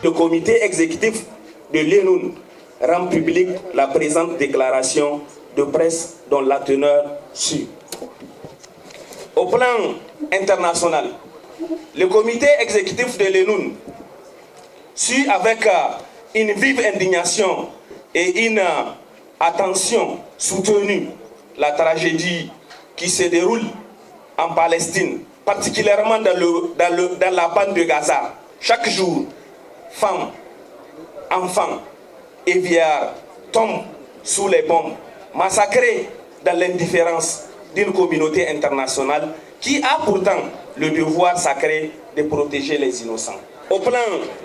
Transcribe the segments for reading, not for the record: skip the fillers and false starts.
Le comité exécutif de l'ENUN rend publique la présente déclaration de presse dont la teneur suit. Au plan international, le comité exécutif de l'ENUN suit avec une vive indignation et une attention soutenue la tragédie qui se déroule en Palestine, particulièrement dans la bande de Gaza. Chaque jour, femmes, enfants et vieillards tombent sous les bombes, massacrés dans l'indifférence d'une communauté internationale qui a pourtant le devoir sacré de protéger les innocents. Au plan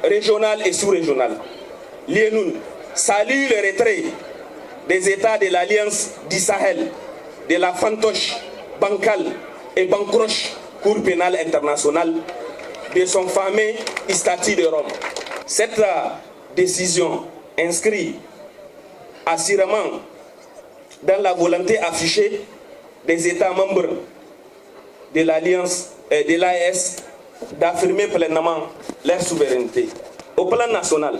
régional et sous-régional, l'ENUN salue le retrait des États de l'Alliance du Sahel, de la fantoche bancale et bancroche Cour pénale internationale, de son fameux statut de Rome. Cette décision inscrit assurément dans la volonté affichée des États membres de l'Alliance et de l'AES d'affirmer pleinement leur souveraineté. Au plan national,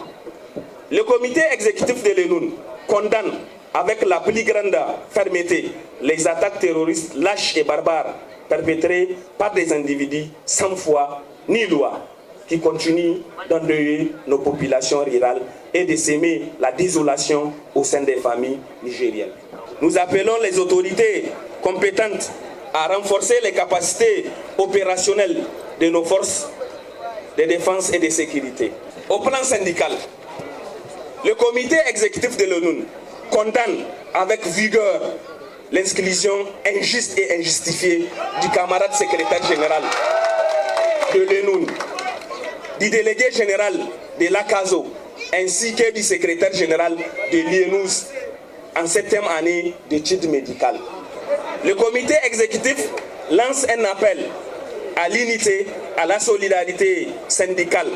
le comité exécutif de l'ENUN condamne avec la plus grande fermeté les attaques terroristes lâches et barbares perpétrées par des individus sans foi ni loi qui continuent d'endeuiller nos populations rurales et de s'aimer la désolation au sein des familles nigériennes. Nous appelons les autorités compétentes à renforcer les capacités opérationnelles de nos forces de défense et de sécurité. Au plan syndical, le comité exécutif de l'ONU condamne avec vigueur l'exclusion injuste et injustifiée du camarade secrétaire général de l'ONU, du délégué général de l'ACASO, ainsi que du secrétaire général de l'IENUS en 7e année d'études médicales. Le comité exécutif lance un appel à l'unité, à la solidarité syndicale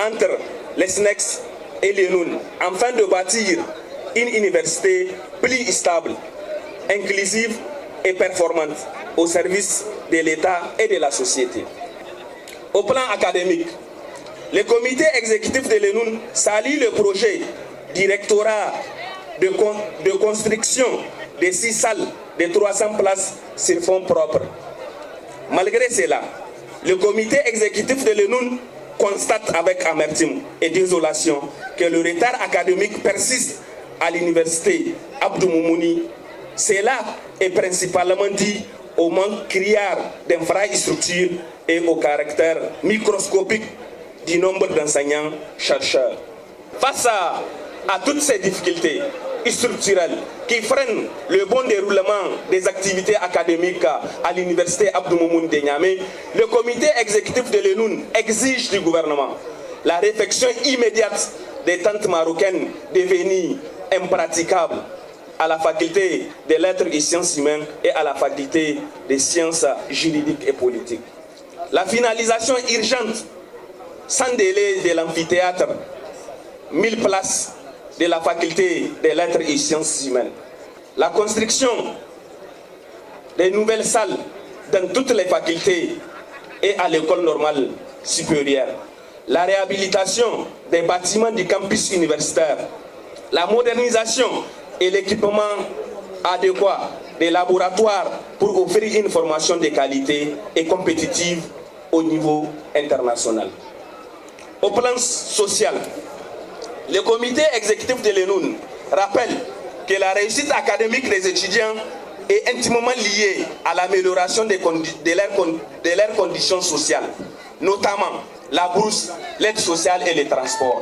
entre les SNEX et l'ENUN, afin de bâtir une université plus stable, inclusive et performante au service de l'État et de la société. Au plan académique, le comité exécutif de l'ENUN salue le projet du rectorat de construction de 6 salles de 300 places sur fonds propres. Malgré cela, le comité exécutif de l'ENUN constate avec amertume et désolation que le retard académique persiste à l'université Abdou Moumouni. Cela est principalement dû au manque criard d'infrastructures et au caractère microscopique du nombre d'enseignants-chercheurs. Face à toutes ces difficultés structurelles qui freinent le bon déroulement des activités académiques à l'université Abdou Moumouni de Niamey, le comité exécutif de l'ENUN exige du gouvernement la réfection immédiate des tentes marocaines devenues impraticables à la faculté des lettres et sciences humaines et à la faculté des sciences juridiques et politiques. La finalisation urgente, sans délai, de l'amphithéâtre, 1000 places de la faculté des lettres et sciences humaines. La construction des nouvelles salles dans toutes les facultés et à l'école normale supérieure. La réhabilitation des bâtiments du campus universitaire. La modernisation et l'équipement adéquat des laboratoires pour offrir une formation de qualité et compétitive au niveau international. Au plan social, le comité exécutif de l'ENUN rappelle que la réussite académique des étudiants est intimement liée à l'amélioration de leurs conditions sociales, notamment la bourse, l'aide sociale et les transports.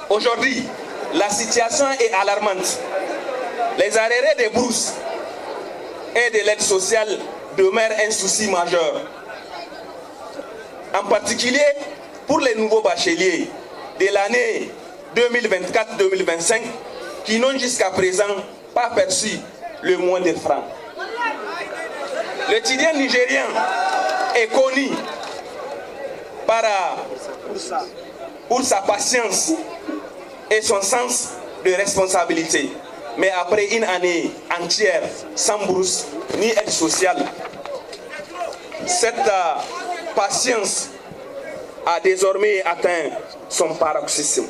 Aujourd'hui, la situation est alarmante. Les arrêts des bourses et de l'aide sociale demeurent un souci majeur. En particulier pour les nouveaux bacheliers de l'année 2024-2025 qui n'ont jusqu'à présent pas perçu le moindre franc. L'étudiant nigérien est connu pour sa patience et son sens de responsabilité. Mais après une année entière sans bourse ni aide sociale, cette patience a désormais atteint son paroxysme.